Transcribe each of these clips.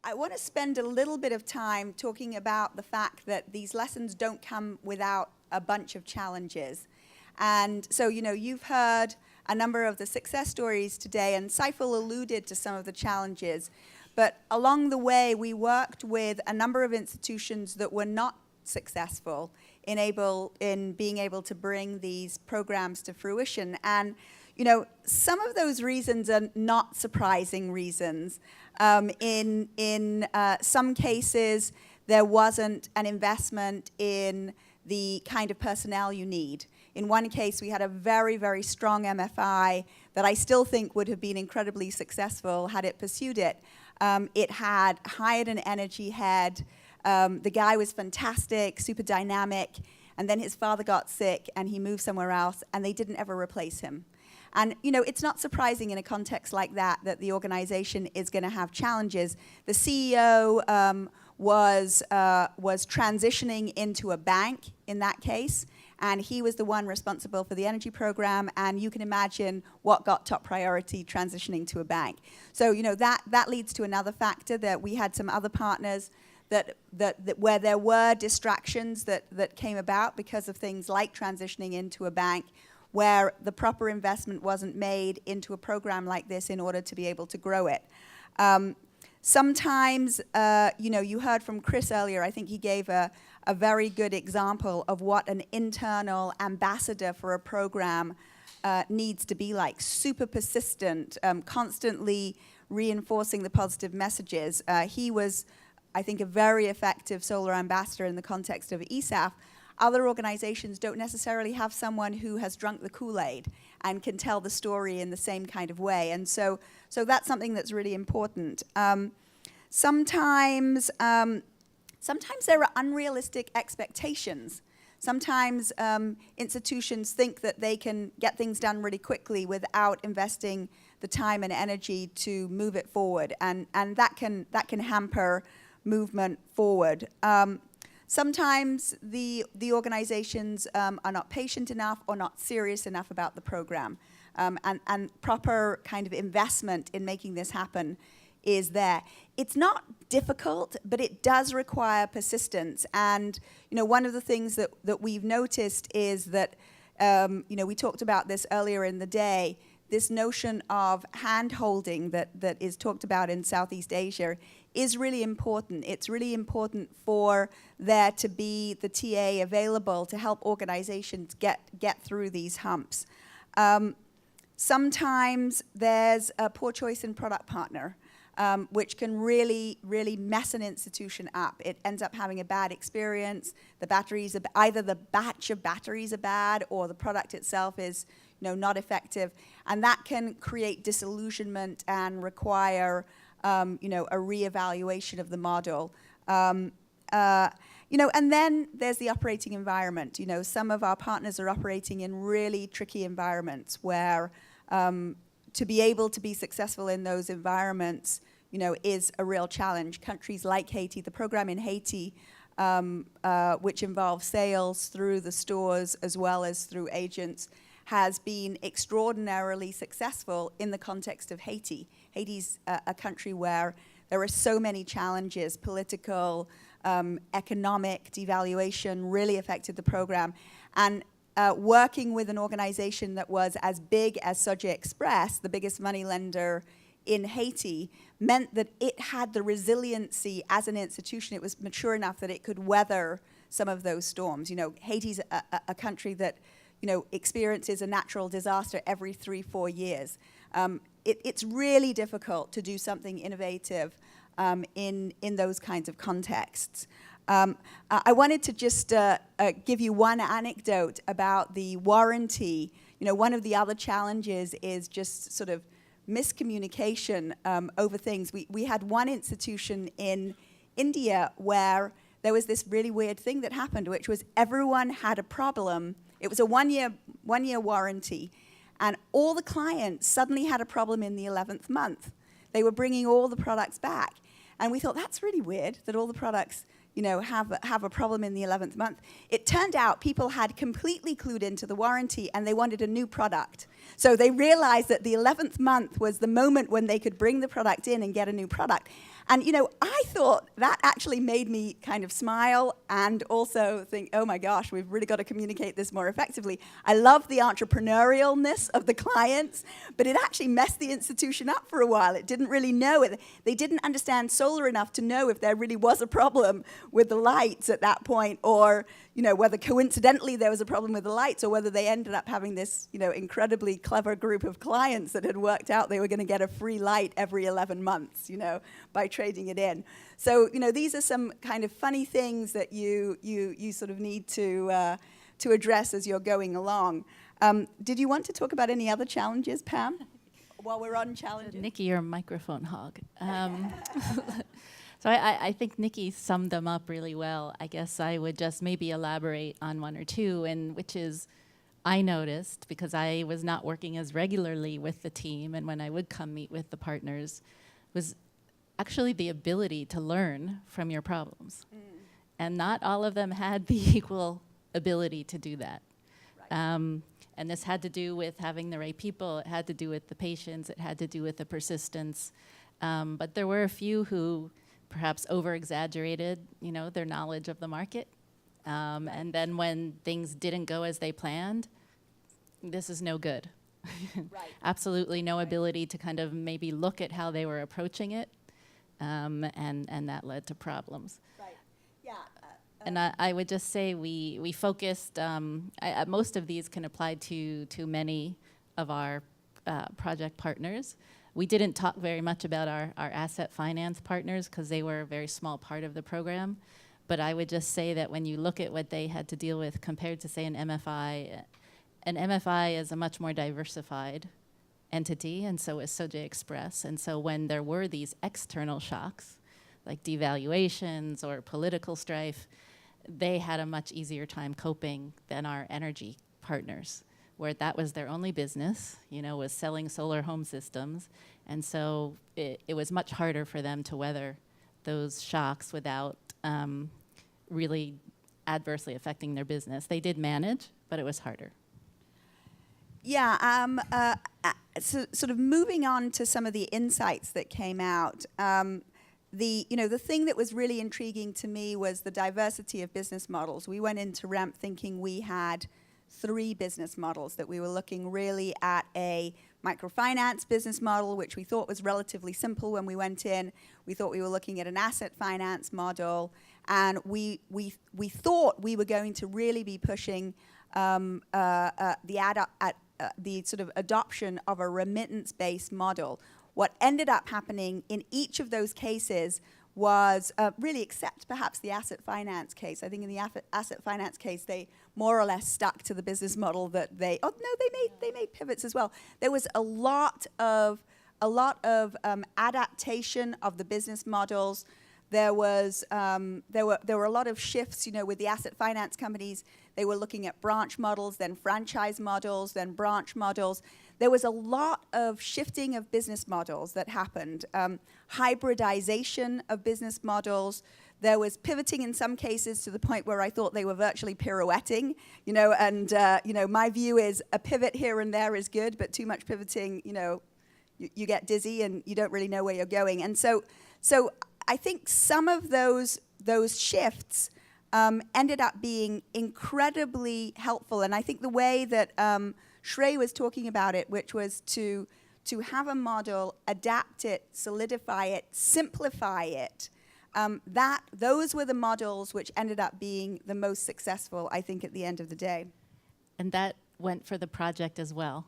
I want to spend a little bit of time talking about the fact that these lessons don't come without a bunch of challenges. And so, you've heard a number of the success stories today, and Saiful alluded to some of the challenges. But along the way, we worked with a number of institutions that were not successful in being able to bring these programs to fruition. And some of those reasons are not surprising reasons. In some cases, there wasn't an investment in the kind of personnel you need. In one case, we had a very, very strong MFI that I still think would have been incredibly successful had it pursued it. It had hired an energy head. The guy was fantastic, super dynamic, and then his father got sick and he moved somewhere else, and they didn't ever replace him. And it's not surprising in a context like that the organization is going to have challenges. The CEO was transitioning into a bank in that case, and he was the one responsible for the energy program, and you can imagine what got top priority transitioning to a bank. So that leads to another factor, that we had some other partners that where there were distractions that came about because of things like transitioning into a bank, where the proper investment wasn't made into a program like this in order to be able to grow it. Sometimes, you heard from Chris earlier, I think he gave a very good example of what an internal ambassador for a program needs to be like. Super persistent, constantly reinforcing the positive messages. He was, I think, a very effective solar ambassador in the context of ESAF. Other organizations don't necessarily have someone who has drunk the Kool-Aid and can tell the story in the same kind of way. And so that's something that's really important. Sometimes there are unrealistic expectations. Sometimes institutions think that they can get things done really quickly without investing the time and energy to move it forward, and that can hamper movement forward. Sometimes the organizations are not patient enough or not serious enough about the program, and proper kind of investment in making this happen is there. It's not difficult, but it does require persistence. And one of the things that we've noticed is that we talked about this earlier in the day. This notion of hand-holding that is talked about in Southeast Asia is really important. It's really important for there to be the TA available to help organizations get through these humps. Sometimes there's a poor choice in product partner, which can really, really mess an institution up. It ends up having a bad experience. The batteries are either the batch of batteries are bad, or the product itself is not effective, and that can create disillusionment and require a reevaluation of the model. And then there's the operating environment. Some of our partners are operating in really tricky environments where to be able to be successful in those environments, is a real challenge. Countries like Haiti, the program in Haiti, which involves sales through the stores as well as through agents, has been extraordinarily successful in the context of Haiti. Haiti's a country where there are so many challenges, political, economic, devaluation really affected the program. And working with an organization that was as big as Soja Express, the biggest money lender in Haiti, meant that it had the resiliency as an institution. It was mature enough that it could weather some of those storms. Haiti's a country that experiences a natural disaster every 3-4 years. It's really difficult to do something innovative in those kinds of contexts. I wanted to just give you one anecdote about the warranty. One of the other challenges is just sort of miscommunication over things. We had one institution in India where there was this really weird thing that happened, which was everyone had a problem. It was a one-year warranty, and all the clients suddenly had a problem in the 11th month. They were bringing all the products back, and we thought that's really weird that all the products have a problem in the 11th month. It turned out people had completely clued into the warranty and they wanted a new product. So they realized that the 11th month was the moment when they could bring the product in and get a new product. And, I thought that actually made me kind of smile and also think, oh my gosh, we've really got to communicate this more effectively. I love the entrepreneurialness of the clients, but it actually messed the institution up for a while. It didn't really know it. They didn't understand solar enough to know if there really was a problem with the lights at that point, or, whether coincidentally there was a problem with the lights, or whether they ended up having this, incredibly clever group of clients that had worked out they were going to get a free light every 11 months, by trading it in. So, these are some kind of funny things that you sort of need to address as you're going along. Did you want to talk about any other challenges, Pam, while we're on challenges? Nikki, you're a microphone hog. So I think Nikki summed them up really well. I guess I would just maybe elaborate on one or two, and which is, I noticed, because I was not working as regularly with the team, and when I would come meet with the partners, was actually the ability to learn from your problems. And not all of them had the equal ability to do that. Right. And this had to do with having the right people, it had to do with the patience, it had to do with the persistence. But there were a few who perhaps over-exaggerated, their knowledge of the market. And then when things didn't go as they planned, this is no good. Right. Absolutely no ability to kind of maybe look at how they were approaching it, and that led to problems. Right. Yeah. And I would just say we focused, most of these can apply to many of our project partners. We didn't talk very much about our asset finance partners because they were a very small part of the program. But I would just say that when you look at what they had to deal with compared to, say, an MFI is a much more diversified entity, and so is Sojay Express. And so when there were these external shocks, like devaluations or political strife, they had a much easier time coping than our energy partners, where that was their only business, was selling solar home systems. And so it was much harder for them to weather those shocks without really adversely affecting their business. They did manage, but it was harder. Yeah, so sort of moving on to some of the insights that came out. The thing that was really intriguing to me was the diversity of business models. We went into REMP thinking we had 3 business models, that we were looking really at a microfinance business model, which we thought was relatively simple when we went in. We thought we were looking at an asset finance model, and we thought we were going to really be pushing the sort of adoption of a remittance-based model. What ended up happening in each of those cases was really, except perhaps the asset finance case. I think in the asset finance case, they more or less stuck to the business model that they made pivots as well. There was a lot of adaptation of the business models. There were a lot of shifts, with the asset finance companies. They were looking at branch models, then franchise models, then branch models. There was a lot of shifting of business models that happened, hybridization of business models. There was pivoting in some cases to the point where I thought they were virtually pirouetting, my view is a pivot here and there is good, but too much pivoting, you get dizzy and you don't really know where you're going. And so I think some of those shifts ended up being incredibly helpful. And I think the way that Shrey was talking about it, which was to have a model, adapt it, solidify it, simplify it, those were the models which ended up being the most successful, I think, at the end of the day. And that went for the project as well.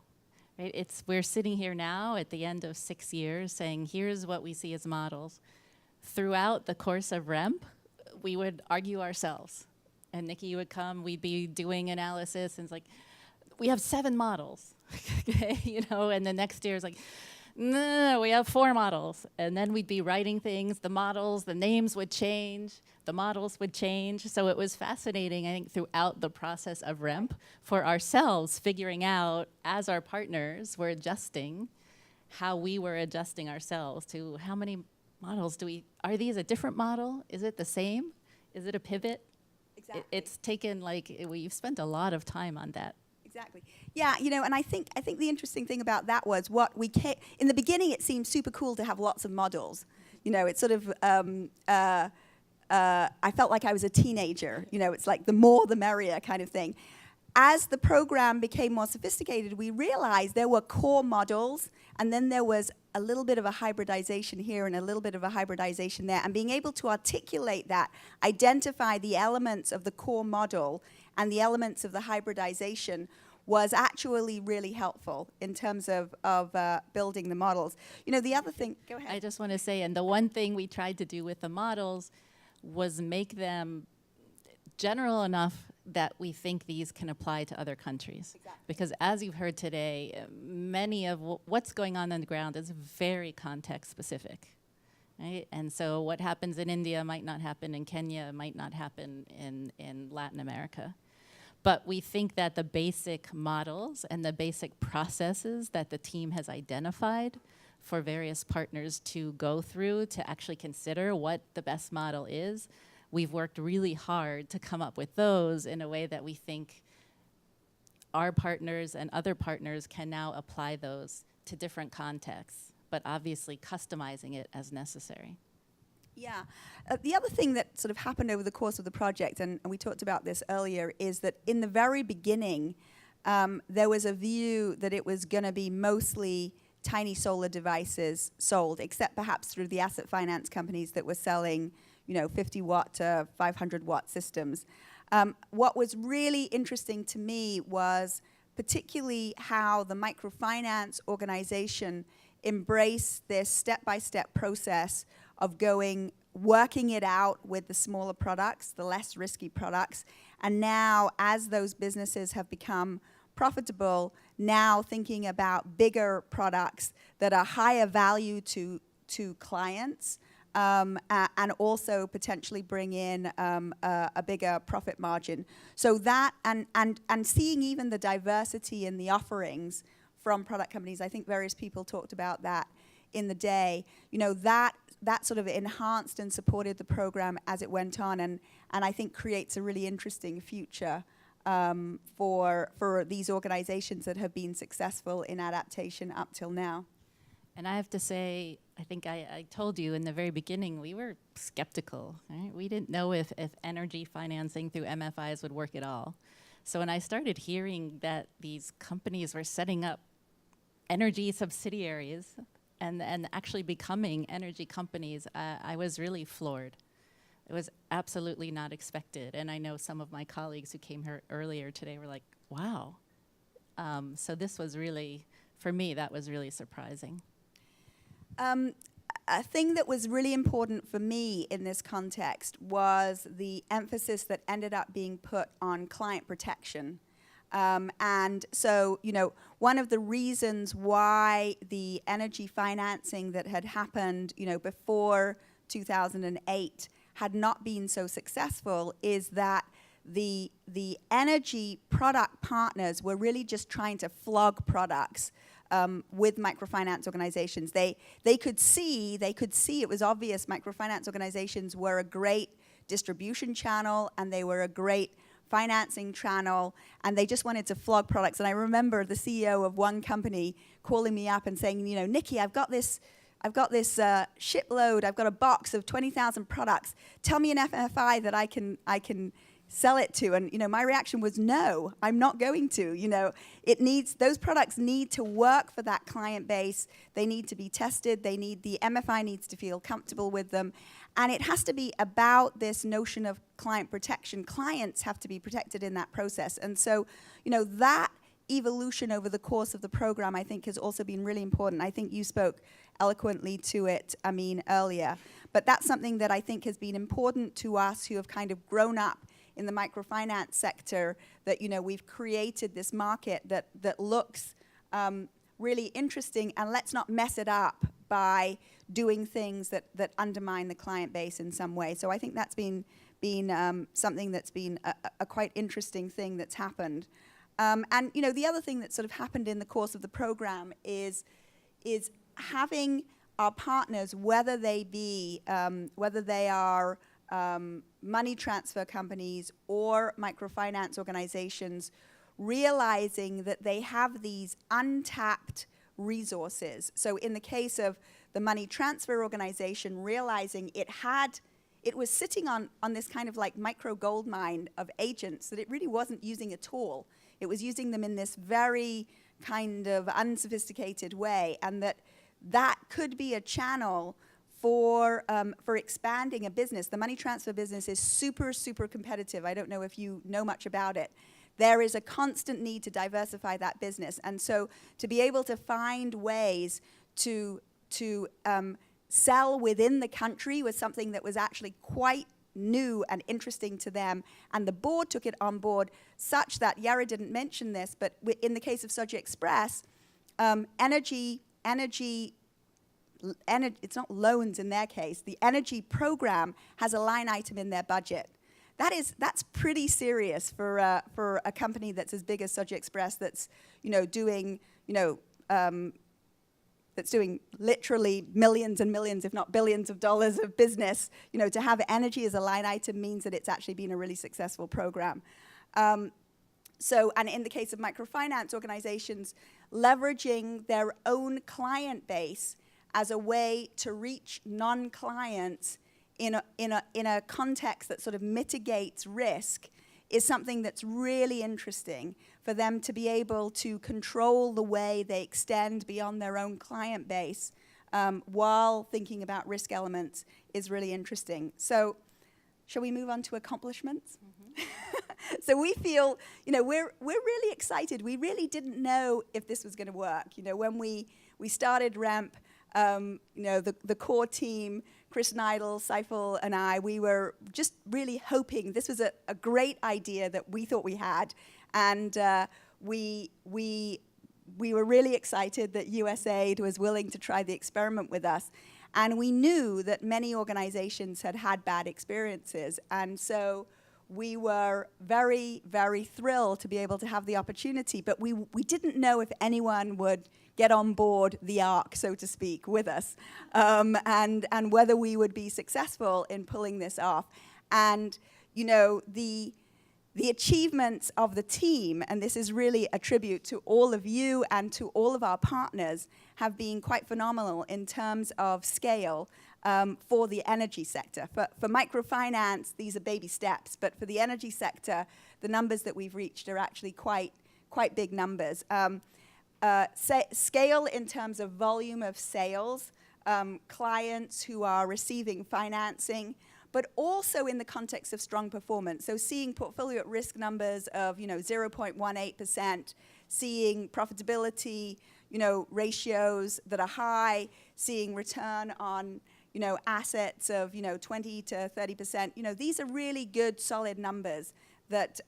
Right? We're sitting here now at the end of 6 years saying, here's what we see as models. Throughout the course of REMP, we would argue ourselves. And Nikki would come, we'd be doing analysis, and it's like, we have 7 models, okay, and the next year is like, no, we have 4 models. And then we'd be writing things, the models, the names would change, the models would change. So it was fascinating, I think, throughout the process of REMP for ourselves, figuring out, as our partners were adjusting, how we were adjusting ourselves to how many models are these a different model? Is it the same? Is it a pivot? Exactly. It's taken we've spent a lot of time on that. Exactly. Yeah, and I think the interesting thing about that was in the beginning it seemed super cool to have lots of models. It's sort of I felt like I was a teenager. It's like the more the merrier kind of thing. As the program became more sophisticated, we realized there were core models, and then there was a little bit of a hybridization here and a little bit of a hybridization there. And being able to articulate that, identify the elements of the core model and the elements of the hybridization was actually really helpful in terms of building the models. The other thing, go ahead. I just want to say, and the one thing we tried to do with the models was make them general enough that we think these can apply to other countries. Exactly. Because as you've heard today, many of what's going on the ground is very context specific. Right? And so what happens in India might not happen in Kenya, might not happen in Latin America. But we think that the basic models and the basic processes that the team has identified for various partners to go through to actually consider what the best model is, we've worked really hard to come up with those in a way that we think our partners and other partners can now apply those to different contexts, but obviously customizing it as necessary. Yeah. The other thing that sort of happened over the course of the project, and we talked about this earlier, is that in the very beginning, there was a view that it was going to be mostly tiny solar devices sold, except perhaps through the asset finance companies that were selling 50 watt to 500 watt systems. What was really interesting to me was particularly how the microfinance organization embraced this step-by-step process of working it out with the smaller products, the less risky products. And now, as those businesses have become profitable, now thinking about bigger products that are higher value to clients, and also potentially bring in a bigger profit margin. So that, and seeing even the diversity in the offerings from product companies, I think various people talked about that in the day, that sort of enhanced and supported the program as it went on, and I think creates a really interesting future for these organizations that have been successful in adaptation up till now. And I have to say, I think I told you in the very beginning, we were skeptical. Right? We didn't know if energy financing through MFIs would work at all. So when I started hearing that these companies were setting up energy subsidiaries and actually becoming energy companies, I was really floored. It was absolutely not expected. And I know some of my colleagues who came here earlier today were like, wow. So this was really, for me, that was really surprising. A thing that was really important for me in this context was the emphasis that ended up being put on client protection. And so, one of the reasons why the energy financing that had happened, before 2008 had not been so successful is that the energy product partners were really just trying to flog products with microfinance organizations. They could see, it was obvious microfinance organizations were a great distribution channel and they were a great financing channel, and they just wanted to flog products. And I remember the CEO of one company calling me up and saying, Nikki, I've got this shipload, I've got a box of 20,000 products. Tell me an FFI that I can sell it to. And my reaction was, no, I'm not going to. Those products need to work for that client base. They need to be tested. The MFI needs to feel comfortable with them. And it has to be about this notion of client protection. Clients have to be protected in that process. And so, that evolution over the course of the program, I think, has also been really important. I think you spoke eloquently to it, earlier. But that's something that I think has been important to us who have kind of grown up in the microfinance sector, that, we've created this market that looks really interesting, and let's not mess it up by doing things that undermine the client base in some way. So I think that's been something that's been a quite interesting thing that's happened. And the other thing that sort of happened in the course of the program is having our partners, whether they are money transfer companies or microfinance organizations realizing that they have these untapped resources. So in the case of the money transfer organization, realizing it was sitting on this kind of like micro gold mine of agents that it really wasn't using at all. It was using them in this very kind of unsophisticated way, and that could be a channel for expanding a business. The money transfer business is super, super competitive. I don't know if you know much about it. There is a constant need to diversify that business. And so to be able to find ways to sell within the country was something that was actually quite new and interesting to them. And the board took it on board such that, Yara didn't mention this, but in the case of Soji Express, energy, it's not loans in their case, the energy program has a line item in their budget. That's pretty serious for a company that's as big as Soji Express, that's doing literally millions and millions, if not billions of dollars of business. To have energy as a line item means that it's actually been a really successful program. And in the case of microfinance organizations, leveraging their own client base as a way to reach non-clients in a context that sort of mitigates risk is something that's really interesting for them to be able to control the way they extend beyond their own client base while thinking about risk elements is really interesting. So shall we move on to accomplishments? Mm-hmm. So we feel, we're really excited. We really didn't know if this was going to work. When we started REMP, the core team, Chris Neidl, Seifel, and I, we were just really hoping this was a great idea that we thought we had. And we were really excited that USAID was willing to try the experiment with us. And we knew that many organizations had had bad experiences. And so we were very, very thrilled to be able to have the opportunity. But we didn't know if anyone would get on board the ark, so to speak, with us, and whether we would be successful in pulling this off. And, the achievements of the team, and this is really a tribute to all of you and to all of our partners, have been quite phenomenal in terms of scale for the energy sector. For microfinance, these are baby steps, but for the energy sector, the numbers that we've reached are actually quite big numbers. Scale in terms of volume of sales, clients who are receiving financing, but also in the context of strong performance. So seeing portfolio at risk numbers of 0.18%, seeing profitability ratios that are high, seeing return on assets of 20 to 30%. These are really good, solid numbers that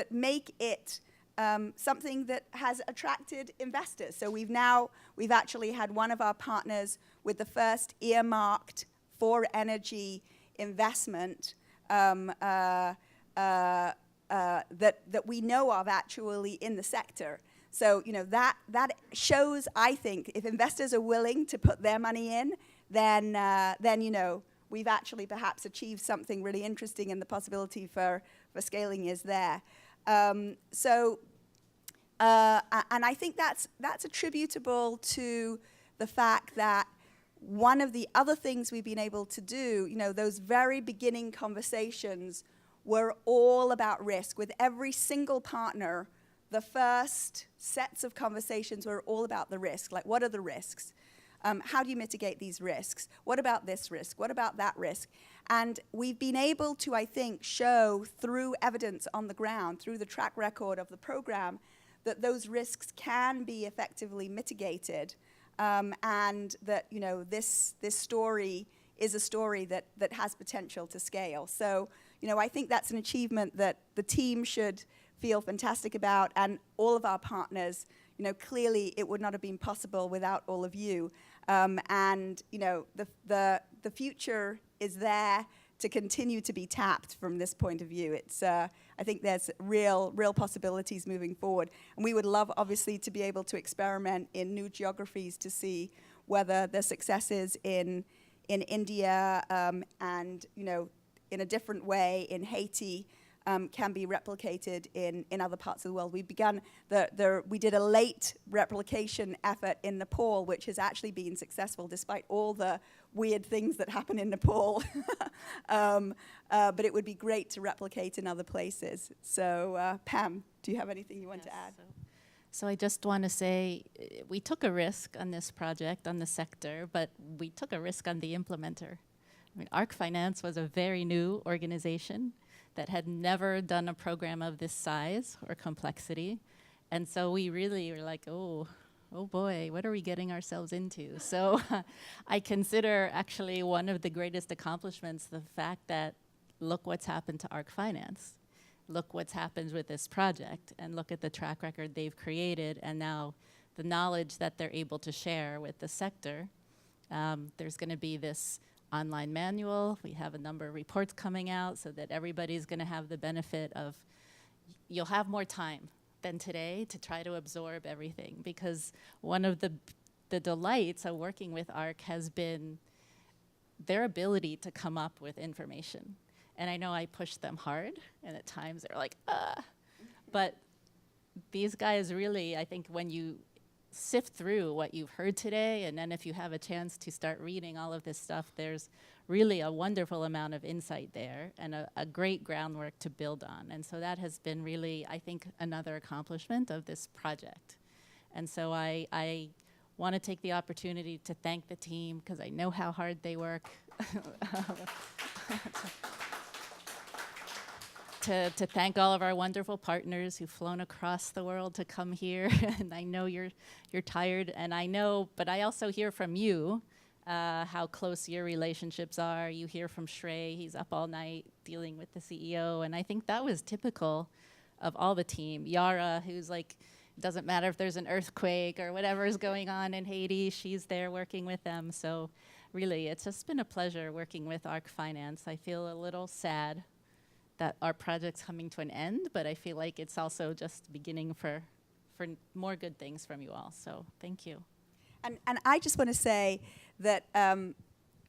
make it something that has attracted investors. So we've actually had one of our partners with the first earmarked for energy investment that we know of actually in the sector. So that shows, I think, if investors are willing to put their money in, then we've actually perhaps achieved something really interesting, and the possibility for scaling is there. And I think that's attributable to the fact that one of the other things we've been able to do, those very beginning conversations were all about risk. With every single partner, the first sets of conversations were all about the risk. Like, what are the risks? How do you mitigate these risks? What about this risk? What about that risk? And we've been able to, I think, show through evidence on the ground, through the track record of the program, that those risks can be effectively mitigated, and that this story is a story that has potential to scale. So I think that's an achievement that the team should feel fantastic about, and all of our partners. Clearly it would not have been possible without all of you. And the future is there to continue to be tapped from this point of view. I think there's real possibilities moving forward. And we would love, obviously, to be able to experiment in new geographies to see whether the successes in India and in a different way in Haiti can be replicated in other parts of the world. We did a late replication effort in Nepal, which has actually been successful despite all the weird things that happen in Nepal. But it would be great to replicate in other places. So Pam, do you have anything you want to add? So I just want to say we took a risk on this project, on the sector, but we took a risk on the implementer. I mean, ARC Finance was a very new organization that had never done a program of this size or complexity. And so we really were like, oh boy, what are we getting ourselves into? So I consider actually one of the greatest accomplishments the fact that look what's happened to ARC Finance. Look what's happened with this project, and look at the track record they've created, and now the knowledge that they're able to share with the sector. There's going to be this online manual. We have a number of reports coming out so that everybody's going to have the benefit of, you'll have more time than today to try to absorb everything, because one of the delights of working with ARC has been their ability to come up with information. And I know I push them hard, and at times they're like, but these guys really, I think when you sift through what you've heard today, and then if you have a chance to start reading all of this stuff, there's really a wonderful amount of insight there and a great groundwork to build on. And so that has been really, I think, another accomplishment of this project. And so I want to take the opportunity to thank the team, because I know how hard they work. To thank all of our wonderful partners who've flown across the world to come here. And I know you're tired, and I know, but I also hear from you how close your relationships are. You hear from Shrey, he's up all night dealing with the CEO, and I think that was typical of all the team. Yara, who's like, doesn't matter if there's an earthquake or whatever is going on in Haiti, she's there working with them. So really, it's just been a pleasure working with ARC Finance. I feel a little sad that our project's coming to an end, but I feel like it's also just beginning for more good things from you all. So thank you. And I just want to say that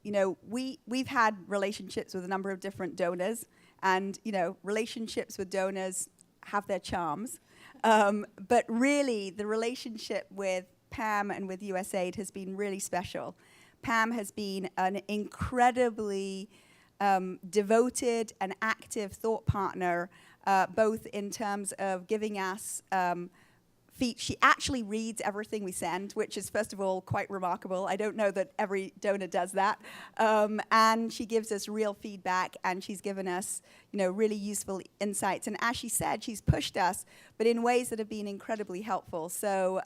we've had relationships with a number of different donors, and relationships with donors have their charms, but really the relationship with Pam and with USAID has been really special. Pam has been an incredibly devoted and active thought partner, both in terms of giving us she actually reads everything we send, which is, first of all, quite remarkable. I don't know that every donor does that. And she gives us real feedback, and she's given us, really useful insights. And as she said, she's pushed us, but in ways that have been incredibly helpful. So,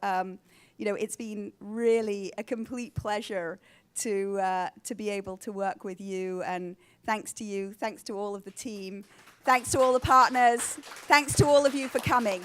it's been really a complete pleasure to be able to work with you. And thanks to you, thanks to all of the team, thanks to all the partners, thanks to all of you for coming.